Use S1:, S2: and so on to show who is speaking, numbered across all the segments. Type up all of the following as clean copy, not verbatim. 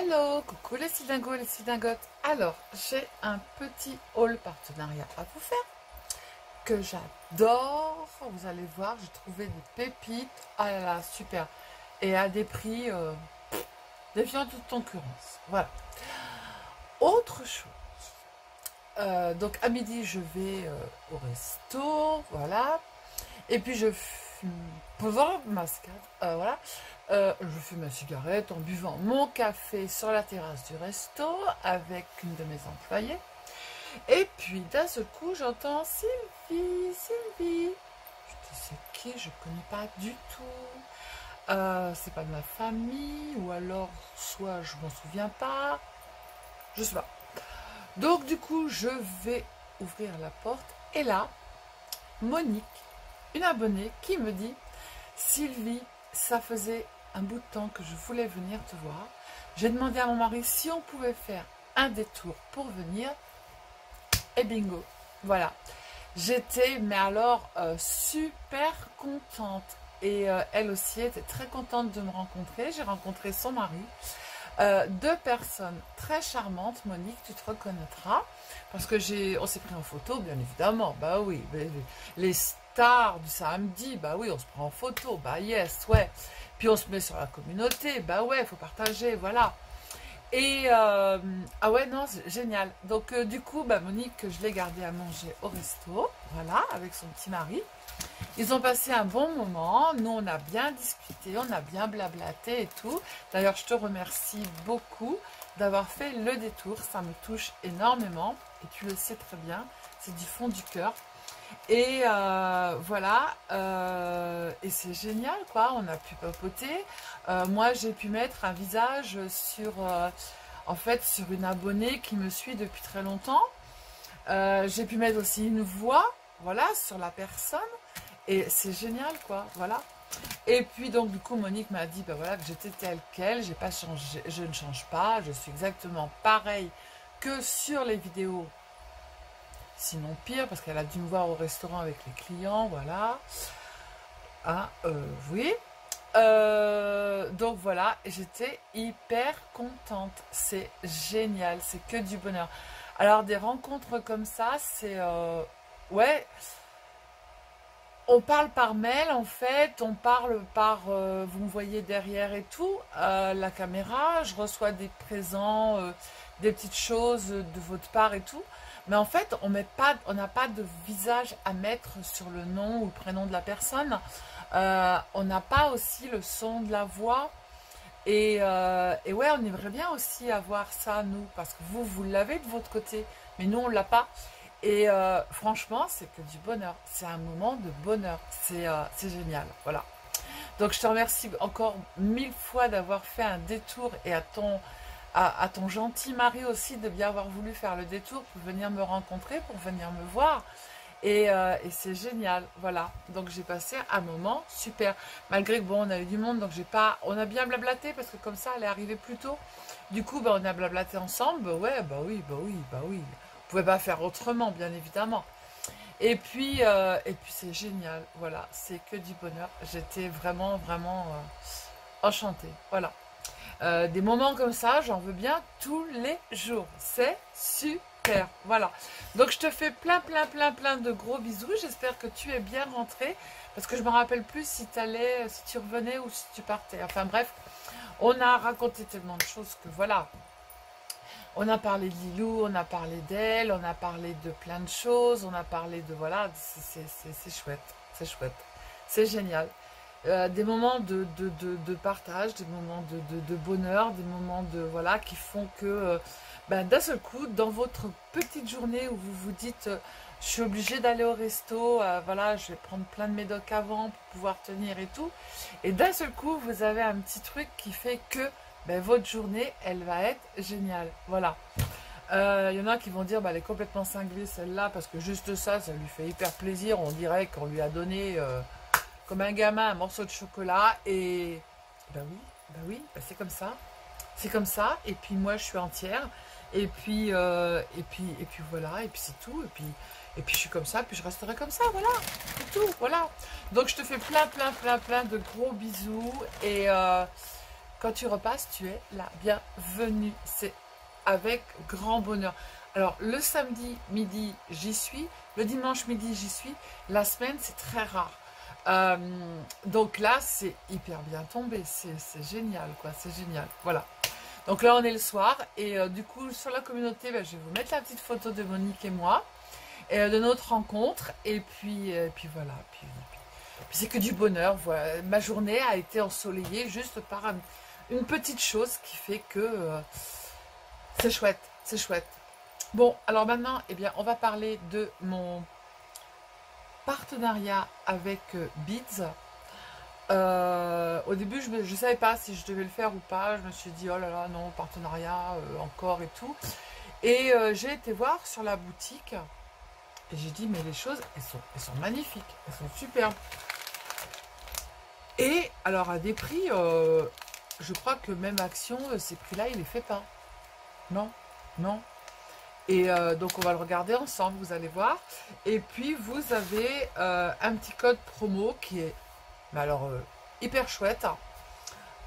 S1: Hello, coucou les Sidingos, les Sidingotes. Alors, j'ai un petit haul partenariat à vous faire que j'adore. Vous allez voir, j'ai trouvé des pépites. Ah là là, super. Et à des prix défiant toute concurrence. Voilà. Autre chose. Donc à midi, je vais au resto. Voilà. Et puis je fume, pendant ma mascarade, voilà, je fume ma cigarette en buvant mon café sur la terrasse du resto avec une de mes employées. Et puis d'un seul coup, j'entends Sylvie, Sylvie. Je dis c'est qui? Je connais pas du tout. C'est pas de ma famille ou alors soit je m'en souviens pas. Je sais pas. Donc du coup, je vais ouvrir la porte et là, Monique, une abonnée qui me dit Sylvie, ça faisait un bout de temps que je voulais venir te voir. J'ai demandé à mon mari si on pouvait faire un détour pour venir. Et bingo, voilà. J'étais, mais alors, super contente. Et elle aussi était très contente de me rencontrer. J'ai rencontré son mari. Deux personnes très charmantes. Monique, tu te reconnaîtras. Parce que on s'est pris en photo, bien évidemment. Bah oui, les stars du samedi, bah oui, on se prend en photo. Bah yes, ouais. Puis on se met sur la communauté. Bah ouais, il faut partager, voilà. Et ah ouais, non, c'est génial. Donc du coup, bah, Monique, je l'ai gardée à manger au resto, voilà, avec son petit mari. Ils ont passé un bon moment. Nous, on a bien discuté, on a bien blablaté et tout. D'ailleurs, je te remercie beaucoup d'avoir fait le détour. Ça me touche énormément. Et tu le sais très bien. C'est du fond du cœur. Et voilà. Et c'est génial, quoi. On a pu papoter. Moi, j'ai pu mettre un visage sur, en fait, sur une abonnée qui me suit depuis très longtemps. J'ai pu mettre aussi une voix, voilà, sur la personne. Et c'est génial, quoi, voilà. Et puis, donc, du coup, Monique m'a dit, ben voilà, que j'étais telle qu'elle, j'ai pas changé, je ne change pas, je suis exactement pareil que sur les vidéos, sinon pire, parce qu'elle a dû me voir au restaurant avec les clients, voilà. Ah, oui. Donc voilà, j'étais hyper contente, c'est génial, c'est que du bonheur. Alors, des rencontres comme ça, c'est, ouais. On parle par mail en fait, on parle par, vous me voyez derrière et tout, la caméra, je reçois des présents, des petites choses de votre part et tout, mais en fait on n'a pas de visage à mettre sur le nom ou le prénom de la personne, on n'a pas aussi le son de la voix, et ouais on aimerait bien aussi avoir ça nous, parce que vous l'avez de votre côté, mais nous on l'a pas. Et franchement, c'est que du bonheur. C'est un moment de bonheur. C'est génial. Voilà. Donc, je te remercie encore 1000 fois d'avoir fait un détour et à ton gentil mari aussi de bien avoir voulu faire le détour pour venir me rencontrer, pour venir me voir. Et c'est génial. Voilà. Donc, j'ai passé un moment super. Malgré que, bon, on a eu du monde, donc on a bien blablaté parce que comme ça, elle est arrivée plus tôt. Du coup, bah, on a blablaté ensemble. Ouais, bah oui, bah oui, bah oui. On pouvait pas faire autrement, bien évidemment. Et puis c'est génial, voilà, c'est que du bonheur. J'étais vraiment, vraiment enchantée, voilà. Des moments comme ça, j'en veux bien tous les jours. C'est super, voilà. Donc je te fais plein, plein, plein, plein de gros bisous. J'espère que tu es bien rentré, parce que je me rappelle plus si tu revenais ou si tu partais. Enfin bref, on a raconté tellement de choses que voilà. On a parlé de Lilou, on a parlé d'elle, on a parlé de plein de choses, on a parlé de... Voilà, c'est chouette, c'est chouette, c'est génial. Des moments de partage, des moments de bonheur, des moments de... Voilà, qui font que ben, d'un seul coup, dans votre petite journée où vous vous dites je suis obligée d'aller au resto, voilà, je vais prendre plein de médocs avant pour pouvoir tenir et tout. Et d'un seul coup, vous avez un petit truc qui fait que ben, votre journée, elle va être géniale. Voilà. Il y en a qui vont dire, bah, elle est complètement cinglée celle-là, parce que juste ça, ça lui fait hyper plaisir. On dirait qu'on lui a donné, comme un gamin, un morceau de chocolat. Et bah oui, bah, c'est comme ça. C'est comme ça. Et puis moi, je suis entière. Et puis voilà. Et puis c'est tout. Et puis je suis comme ça. Puis je resterai comme ça. Voilà. C'est tout. Voilà. Donc je te fais plein, plein, plein, plein de gros bisous. Et quand tu repasses, tu es la bienvenue. C'est avec grand bonheur. Alors, le samedi midi, j'y suis. Le dimanche midi, j'y suis. La semaine, c'est très rare. Donc là, c'est hyper bien tombé. C'est génial, quoi. C'est génial. Voilà. Donc là, on est le soir. Et du coup, sur la communauté, ben, je vais vous mettre la petite photo de Monique et moi. Et de notre rencontre. Et puis voilà. Puis c'est que du bonheur. Voilà. Ma journée a été ensoleillée juste par une petite chose qui fait que c'est chouette. C'est chouette. Bon, alors maintenant, eh bien, on va parler de mon partenariat avec Beads. Au début, je ne savais pas si je devais le faire ou pas. Je me suis dit, oh là là, non, partenariat, encore et tout. Et j'ai été voir sur la boutique. Et j'ai dit, mais les choses, elles sont magnifiques. Elles sont superbes. Et alors, à des prix, je crois que même Action, ces prix-là, il ne les fait pas. Non, non. Et donc, on va le regarder ensemble, vous allez voir. Et puis, vous avez un petit code promo qui est, mais alors, hyper chouette.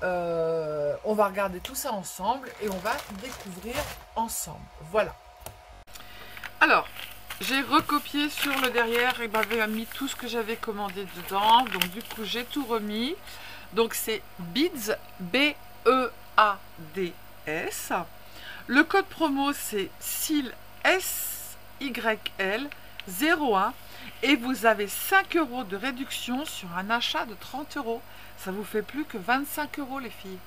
S1: On va regarder tout ça ensemble et on va découvrir ensemble. Voilà. Alors, j'ai recopié sur le derrière et m'avait mis tout ce que j'avais commandé dedans. Donc, du coup, j'ai tout remis. Donc, c'est Beads, B-E-A-D-S. Le code promo, c'est SYL, S-Y-L 01 et vous avez 5 € de réduction sur un achat de 30 €. Ça vous fait plus que 25 € les filles.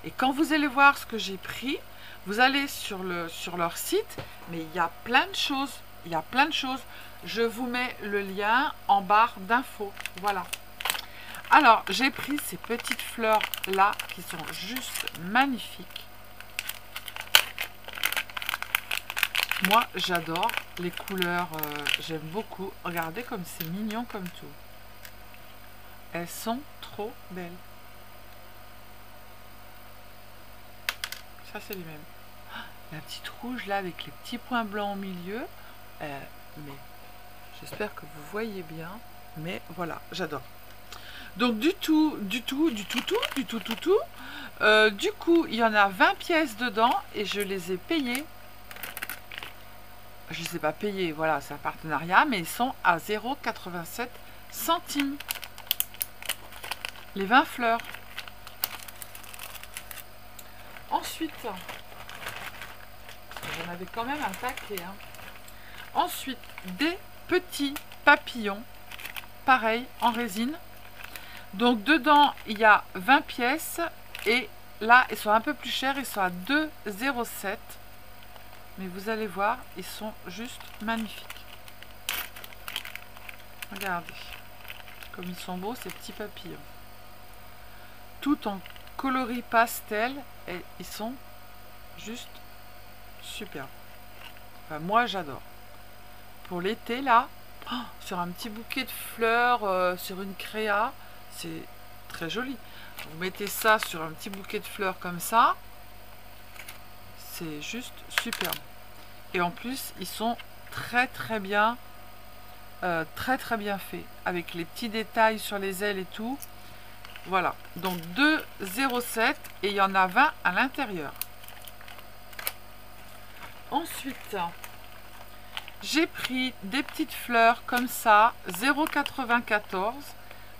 S1: Et quand vous allez voir ce que j'ai pris, vous allez sur leur site, mais il y a plein de choses. Il y a plein de choses. Je vous mets le lien en barre d'infos. Voilà. Alors, j'ai pris ces petites fleurs là qui sont juste magnifiques. Moi, j'adore les couleurs, j'aime beaucoup. Regardez comme c'est mignon comme tout. Elles sont trop belles. Ça, c'est les mêmes. La petite rouge, là, avec les petits points blancs au milieu. Mais j'espère que vous voyez bien. Mais voilà, j'adore. Donc, du coup, il y en a 20 pièces dedans et je les ai payées. Je ne les ai pas payés, voilà, c'est un partenariat, mais ils sont à 0,87 centimes. Les 20 fleurs. Ensuite, j'en avais quand même un paquet. Hein. Ensuite, des petits papillons, pareil, en résine. Donc, dedans, il y a 20 pièces. Et là, ils sont un peu plus chers, ils sont à 2,07. Mais vous allez voir, ils sont juste magnifiques. Regardez, comme ils sont beaux ces petits papillons. Tout en coloris pastel et ils sont juste superbes. Enfin, moi j'adore. Pour l'été là, sur un petit bouquet de fleurs, sur une créa, c'est très joli. Vous mettez ça sur un petit bouquet de fleurs comme ça. C'est juste superbe. Et en plus, ils sont très bien faits. Avec les petits détails sur les ailes et tout. Voilà. Donc 2,07 et il y en a 20 à l'intérieur. Ensuite, j'ai pris des petites fleurs comme ça. 0,94.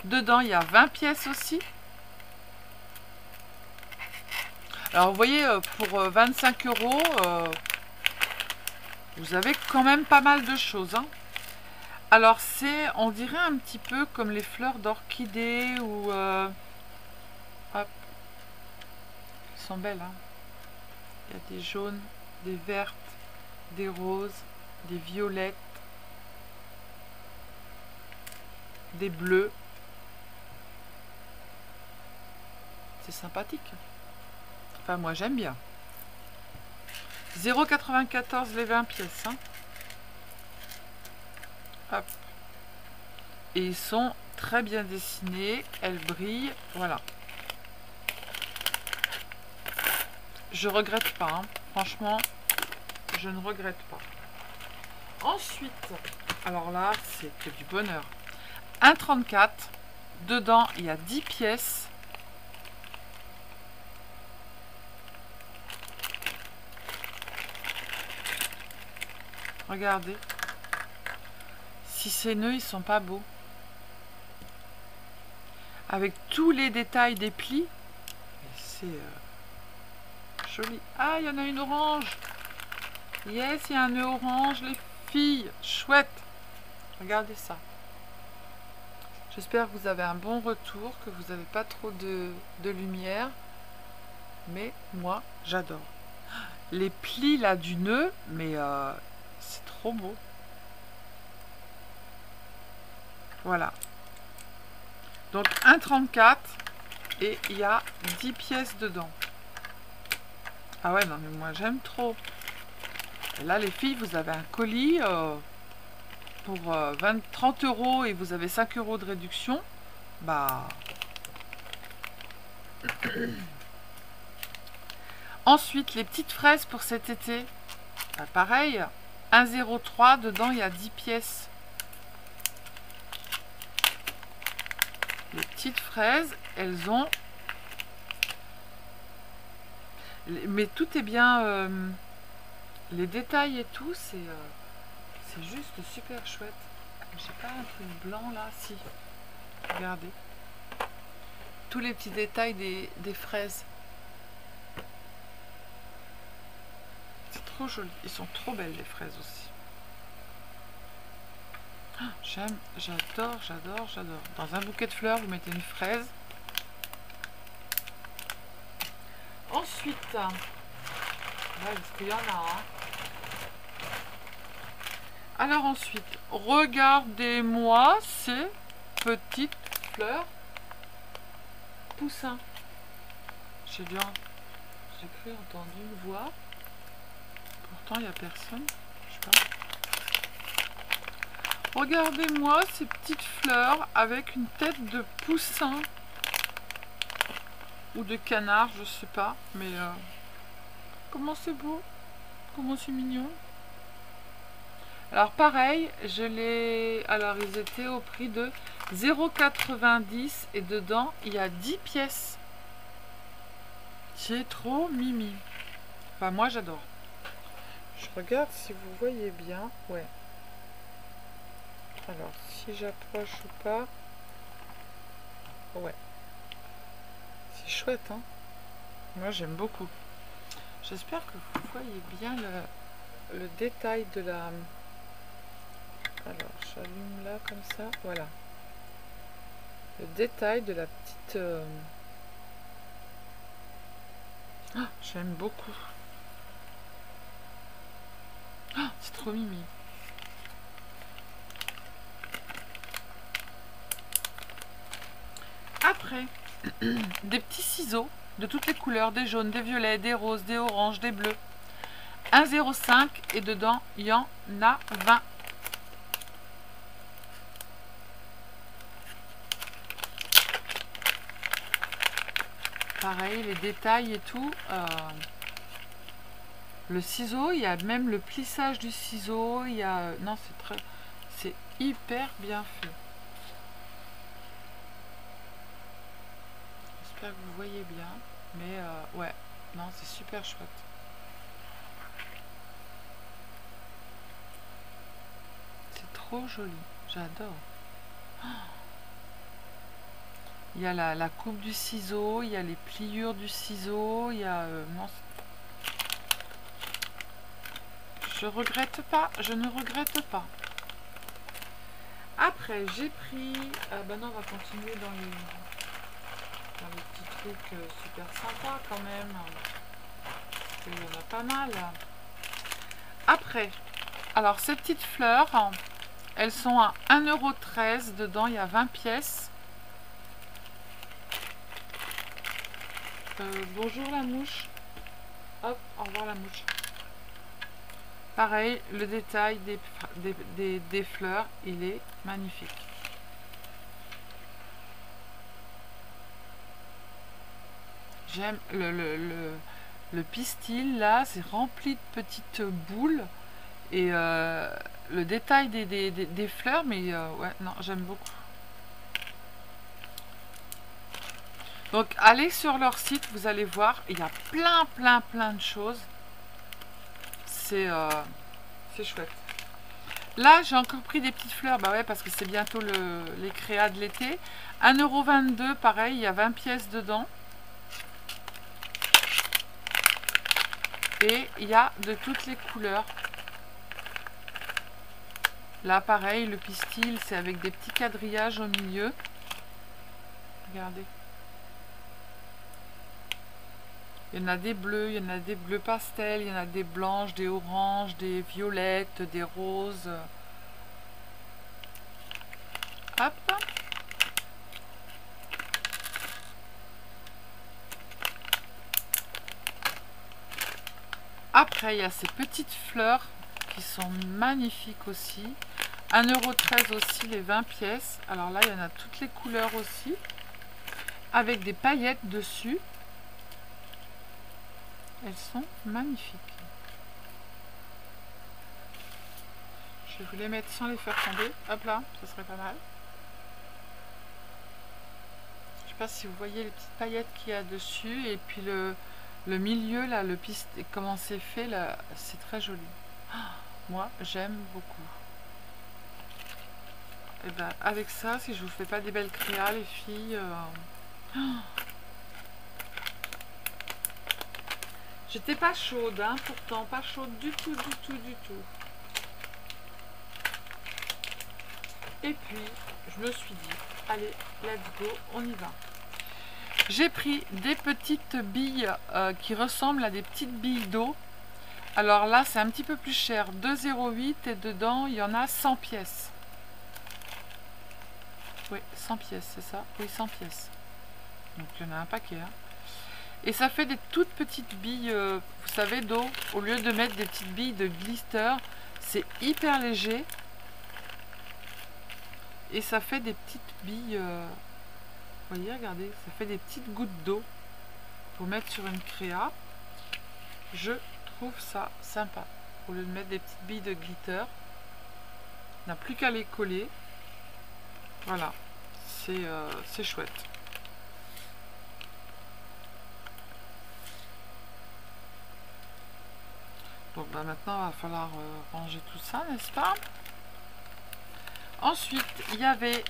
S1: Dedans, il y a 20 pièces aussi. Alors, vous voyez, pour 25 €, vous avez quand même pas mal de choses. Hein. Alors, c'est, on dirait un petit peu comme les fleurs d'orchidée ou... hop. Elles sont belles. Hein. Il y a des jaunes, des vertes, des roses, des violettes, des bleus. C'est sympathique. Enfin, moi, j'aime bien. 0,94 les 20 pièces. Hein. Hop. Et ils sont très bien dessinés. Elles brillent. Voilà. Je regrette pas. Hein. Franchement, je ne regrette pas. Ensuite, alors là, c'est que du bonheur. 1,34. Dedans, il y a 10 pièces. Regardez. Si ces nœuds, ils sont pas beaux. Avec tous les détails des plis. C'est joli. Ah, il y en a une orange. Yes, il y a un nœud orange, les filles. Chouette. Regardez ça. J'espère que vous avez un bon retour, que vous n'avez pas trop de lumière. Mais moi, j'adore. Les plis là du nœud, mais c'est trop beau. Voilà. Donc 1,34 et il y a 10 pièces dedans. Ah ouais, non mais moi j'aime trop. Et là les filles, vous avez un colis pour 30 € et vous avez 5 € de réduction. Bah... Ensuite, les petites fraises pour cet été. Bah, pareil, 1,03, dedans il y a 10 pièces. Les petites fraises, elles ont... Mais tout est bien... les détails et tout, c'est juste super chouette. J'ai pas un truc blanc là? Si. Regardez. Tous les petits détails des fraises. C'est trop joli. Ils sont trop belles les fraises aussi. J'aime, j'adore, j'adore, j'adore. Dans un bouquet de fleurs, vous mettez une fraise. Ensuite, là, parce qu'il y en a un. Alors ensuite, regardez-moi ces petites fleurs poussins. J'ai cru entendre une voix. Pourtant, il n'y a personne. Je sais pas. Regardez-moi ces petites fleurs avec une tête de poussin ou de canard, je sais pas, mais comment c'est beau, comment c'est mignon. Alors pareil, je les... Alors ils étaient au prix de 0,90 et dedans il y a 10 pièces. C'est trop mimi. Enfin moi j'adore. Je regarde si vous voyez bien. Ouais. Alors, si j'approche ou pas. Ouais. C'est chouette, hein. Moi, j'aime beaucoup. J'espère que vous voyez bien le détail de la... Alors, j'allume là, comme ça. Voilà. Le détail de la petite... Oh, j'aime beaucoup. Oh, c'est trop mimi. Après, des petits ciseaux de toutes les couleurs, des jaunes, des violets, des roses, des oranges, des bleus. 1,05 et dedans, il y en a 20. Pareil, les détails et tout. Le ciseau, il y a même le plissage du ciseau. Il y a... Non, c'est hyper bien fait. J'espère que vous voyez bien, mais ouais, non, c'est super chouette. C'est trop joli, j'adore. Oh, il y a la coupe du ciseau, il y a les pliures du ciseau, il y a... non, je regrette pas, je ne regrette pas. Après, j'ai pris... bah non, on va continuer dans les petits trucs super sympas quand même. Il y en a pas mal. Après, alors ces petites fleurs, elles sont à 1,13 €. Dedans, il y a 20 pièces. Bonjour la mouche. Hop, au revoir la mouche. Pareil, le détail des fleurs, il est magnifique. J'aime le pistil là, c'est rempli de petites boules. Et le détail des fleurs, mais ouais, non, j'aime beaucoup. Donc allez sur leur site, vous allez voir, il y a plein de choses. C'est chouette. Là, j'ai encore pris des petites fleurs. Bah ouais, parce que c'est bientôt les créas de l'été. 1,22 €, pareil, il y a 20 pièces dedans. Et il y a de toutes les couleurs. Là, pareil, le pistil, c'est avec des petits quadrillages au milieu. Regardez. Il y en a des bleus, il y en a des bleus pastels, il y en a des blanches, des oranges, des violettes, des roses. Hop. Après, il y a ces petites fleurs qui sont magnifiques aussi. 1,13 € aussi, les 20 pièces. Alors là, il y en a toutes les couleurs aussi. Avec des paillettes dessus. Elles sont magnifiques. Je vais vous les mettre sans les faire tomber. Hop là, ça serait pas mal. Je ne sais pas si vous voyez les petites paillettes qu'il y a dessus. Et puis le milieu, là, le piste, comment c'est fait, là, c'est très joli. Oh, moi, j'aime beaucoup. Et ben, avec ça, si je vous fais pas des belles créas, les filles... Oh. J'étais pas chaude, hein, pourtant, pas chaude du tout, du tout, du tout. Et puis, je me suis dit, allez, let's go, on y va. J'ai pris des petites billes qui ressemblent à des petites billes d'eau. Alors là, c'est un petit peu plus cher, 2,08 € et dedans, il y en a 100 pièces. Oui, 100 pièces, c'est ça? Oui, 100 pièces. Donc, il y en a un paquet, hein. Et ça fait des toutes petites billes, vous savez, d'eau. Au lieu de mettre des petites billes de glister, c'est hyper léger. Et ça fait des petites billes, vous voyez, regardez, ça fait des petites gouttes d'eau pour mettre sur une créa. Je trouve ça sympa. Au lieu de mettre des petites billes de glitter, on n'a plus qu'à les coller. Voilà, c'est chouette. Donc bah, maintenant, il va falloir ranger tout ça, n'est-ce pas? Ensuite, il y avait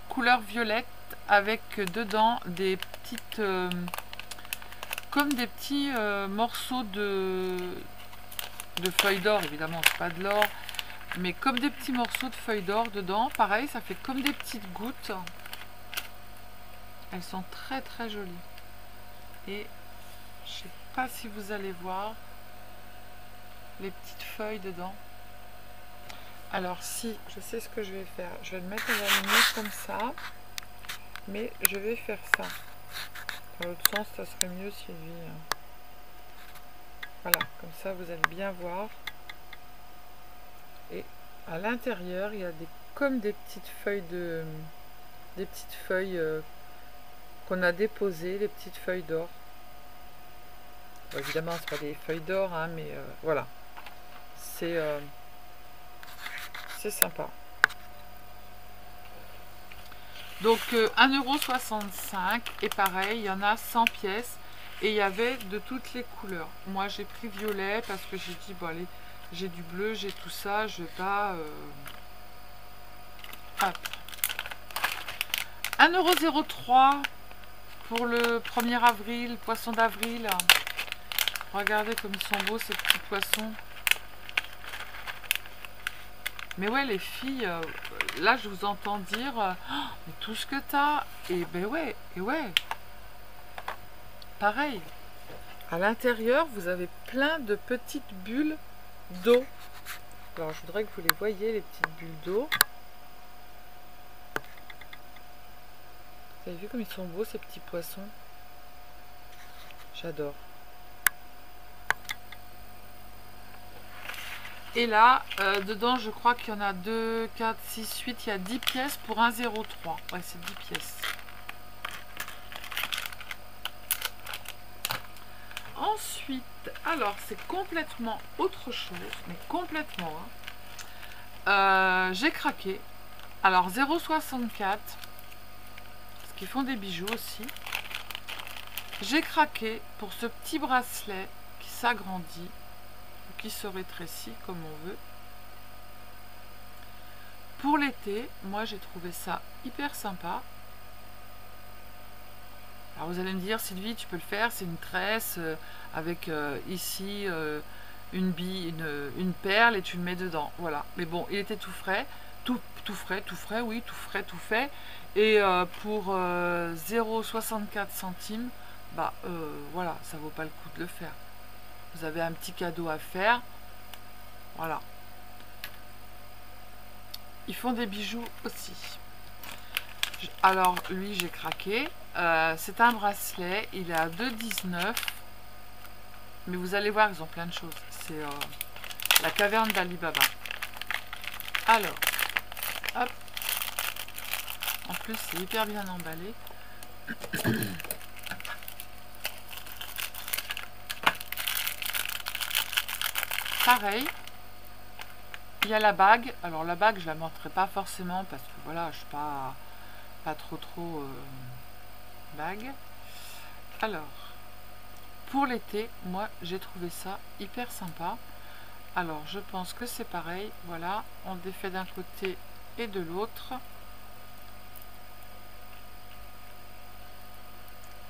S1: couleur violette avec dedans des petites... comme des petits morceaux de feuilles d'or. Évidemment, c'est pas de l'or. Mais comme des petits morceaux de feuilles d'or dedans. Pareil, ça fait comme des petites gouttes. Elles sont très très jolies. Et je sais pas si vous allez voir les petites feuilles dedans. Alors si, je sais ce que je vais faire. Je vais le mettre à la lumière comme ça. Mais je vais faire ça. Dans l'autre sens, ça serait mieux, Sylvie. Voilà, comme ça vous allez bien voir. Et à l'intérieur, il y a comme des petites feuilles qu'on a déposées, les petites feuilles d'or. Bon, évidemment, c'est pas des feuilles d'or, hein, mais voilà. C'est sympa. Donc 1,65 € et pareil, il y en a 100 pièces et il y avait de toutes les couleurs. Moi j'ai pris violet parce que j'ai dit bon allez, j'ai du bleu, j'ai tout ça, je vais pas... Hop. 1,03 € pour le 1er avril, poisson d'avril. Regardez comme ils sont beaux ces petits poissons. Mais ouais, les filles, là, je vous entends dire, oh, mais tout ce que t'as, et ben ouais, et ouais. Pareil. À l'intérieur, vous avez plein de petites bulles d'eau. Alors, je voudrais que vous les voyiez, les petites bulles d'eau. Vous avez vu comme ils sont beaux, ces petits poissons? J'adore. Et là, dedans, je crois qu'il y en a 2, 4, 6, 8, il y a 10 pièces pour 1,03 €. Ouais, c'est 10 pièces. Ensuite, alors, c'est complètement autre chose, mais complètement. Hein. J'ai craqué. Alors, 0,64 €, parce qu'ils font des bijoux aussi. J'ai craqué pour ce petit bracelet qui s'agrandit. Qui se rétrécit comme on veut. pour l'été, moi j'ai trouvé ça hyper sympa. Alors vous allez me dire, Sylvie, tu peux le faire, c'est une tresse avec ici une bille, une perle et tu le mets dedans. Voilà. Mais bon, il était tout frais, tout frais, oui, tout frais, tout fait. Et pour 0,64 centimes, bah voilà, ça vaut pas le coup de le faire. Vous avez un petit cadeau à faire. Voilà. Ils font des bijoux aussi. Alors lui, j'ai craqué. C'est un bracelet, il est à 2,19. Mais vous allez voir, ils ont plein de choses. C'est la caverne d'Ali Baba. Alors, hop. En plus, c'est hyper bien emballé. Pareil, il y a la bague. Alors la bague, je la montrerai pas forcément parce que voilà, je suis pas trop bague. Alors, pour l'été, moi, j'ai trouvé ça hyper sympa. Alors, je pense que c'est pareil. Voilà, on défait d'un côté et de l'autre.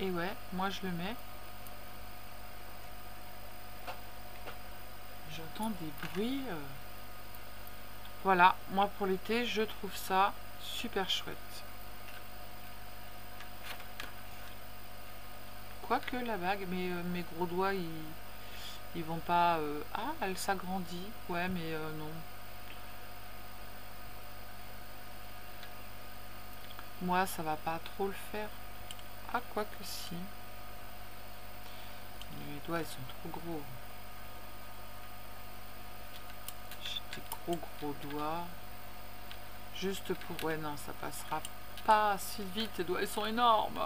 S1: Et ouais, moi je le mets. J'entends des bruits. Voilà, moi pour l'été, je trouve ça super chouette. Quoique la bague, mais mes gros doigts, ils vont pas... Ah, elle s'agrandit. Ouais, mais non. Moi, ça va pas trop le faire. Ah, quoique si. Mes doigts, ils sont trop gros. J'ai des gros doigts. Juste pour... Ouais, non, ça passera pas si vite. Tes doigts, ils sont énormes.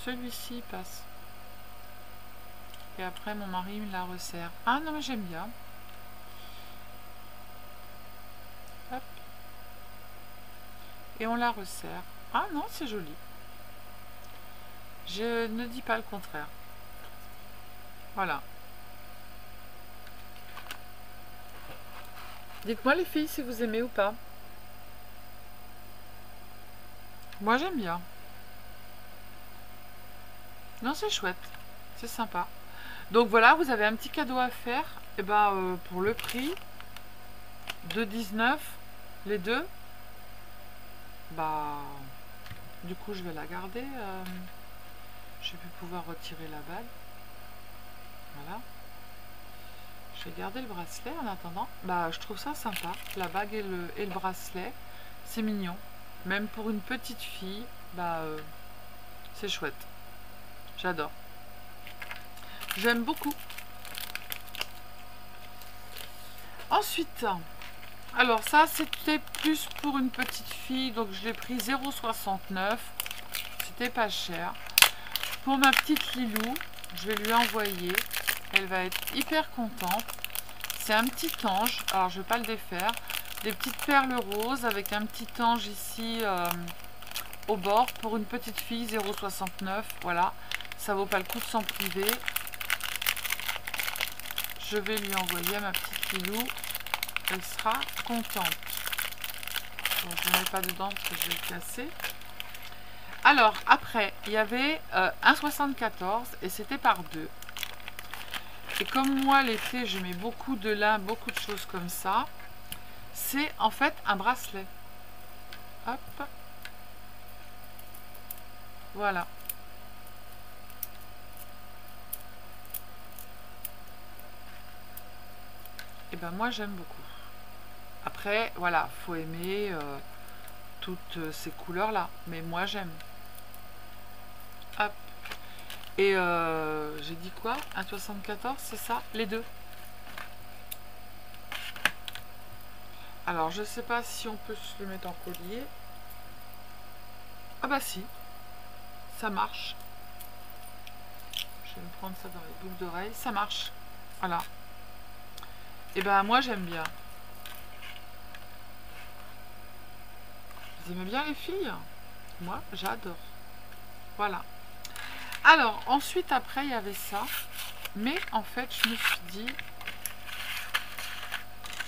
S1: Celui-ci passe. Et après, mon mari me la resserre. Ah non, mais j'aime bien. Hop. Et on la resserre. Ah non, c'est joli. Je ne dis pas le contraire. Voilà. Dites-moi les filles si vous aimez ou pas. Moi j'aime bien. Non, c'est chouette. C'est sympa. Donc voilà, vous avez un petit cadeau à faire. Et ben pour le prix de 19, les deux. Bah du coup je vais la garder. Je vais pouvoir retirer la bague. Voilà. Je vais garder le bracelet en attendant. Bah je trouve ça sympa. La bague et le bracelet. C'est mignon. Même pour une petite fille, bah c'est chouette. J'adore. J'aime beaucoup. Ensuite, alors ça c'était plus pour une petite fille, donc je l'ai pris 0,69. C'était pas cher. Pour ma petite Lilou, je vais lui envoyer. Elle va être hyper contente. C'est un petit ange. Alors je vais pas le défaire. Des petites perles roses avec un petit ange ici au bord pour une petite fille 0,69. Voilà, ça vaut pas le coup de s'en priver. Je vais lui envoyer à ma petite Lilou. Elle sera contente. Bon, je ne mets pas dedans parce que je vais le casser. Alors, après, il y avait 1,74 et c'était par 2. Et comme moi, l'été, je mets beaucoup de lin, beaucoup de choses comme ça. C'est en fait un bracelet. Hop. Voilà. Et ben moi, j'aime beaucoup. Après, voilà, faut aimer toutes ces couleurs-là. Mais moi, j'aime. Hop. Et j'ai dit quoi? 1,74, c'est ça? Les deux. Alors, je sais pas si on peut se le mettre en collier. Ah bah si. Ça marche. Je vais me prendre ça dans les boucles d'oreilles. Ça marche. Voilà. Et ben moi, j'aime bien. Vous aimez bien les filles? Moi, j'adore. Voilà. Alors, ensuite, après, il y avait ça. Mais, en fait, je me suis dit...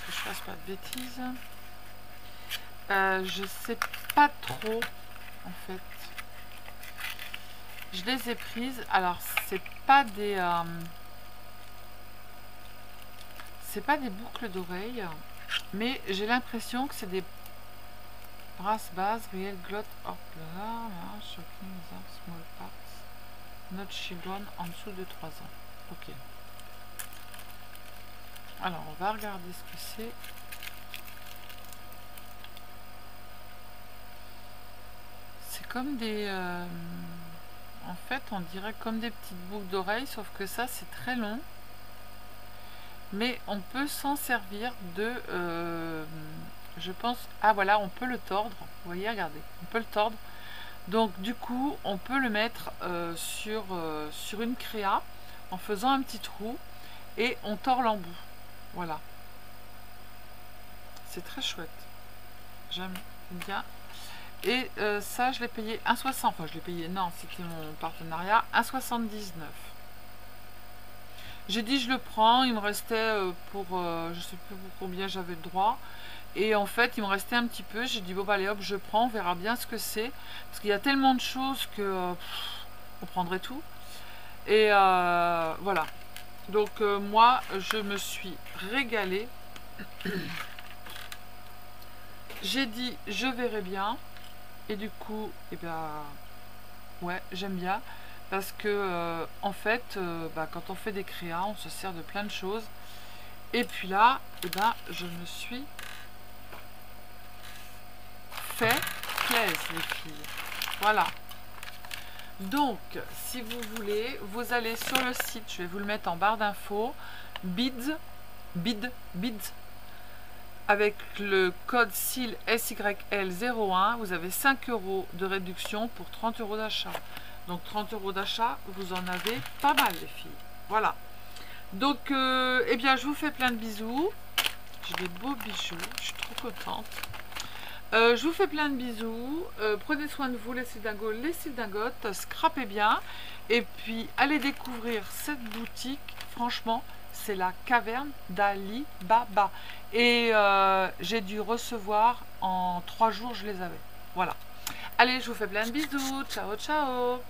S1: Je je fasse pas de bêtises. Je sais pas trop en fait. Je les ai prises. Alors c'est pas des boucles d'oreilles, mais j'ai l'impression que c'est des brasses bases réelles glotte hors plein, shocking small parts, not children en dessous de 3 ans. Ok. Alors on va regarder ce que c'est. C'est comme des en fait on dirait comme des petites boucles d'oreilles, sauf que ça c'est très long. Mais on peut s'en servir de je pense, ah voilà, on peut le tordre, vous voyez, regardez, on peut le tordre, donc du coup on peut le mettre sur une créa en faisant un petit trou et on tord l'embout, voilà, c'est très chouette, j'aime bien. Et ça je l'ai payé 1,60, enfin je l'ai payé, non c'était mon partenariat, 1,79. J'ai dit je le prends, il me restait pour je sais plus pour combien j'avais le droit. Et en fait, il me restait un petit peu. J'ai dit, bon, bah, allez, hop, je prends, on verra bien ce que c'est. Parce qu'il y a tellement de choses que on prendrait tout. Et voilà. Donc, moi, je me suis régalée. J'ai dit, je verrai bien. Et du coup, eh bien, ouais, j'aime bien. Parce que, en fait, bah, quand on fait des créas, on se sert de plein de choses. Et puis là, eh ben, je me suis fait plaisir, les filles. Voilà. Donc, si vous voulez, vous allez sur le site, je vais vous le mettre en barre d'infos, bids, avec le code SIL SYL01, vous avez 5 € de réduction pour 30 € d'achat. Donc 30 € d'achat, vous en avez pas mal, les filles. Voilà. Donc, eh bien, je vous fais plein de bisous. J'ai des beaux bijoux, je suis trop contente. Je vous fais plein de bisous. Prenez soin de vous, les cildingos, les cildingotes. Scrapez bien. Et puis, allez découvrir cette boutique. Franchement, c'est la caverne d'Ali Baba. Et j'ai dû recevoir en 3 jours, je les avais. Voilà. Allez, je vous fais plein de bisous. Ciao, ciao.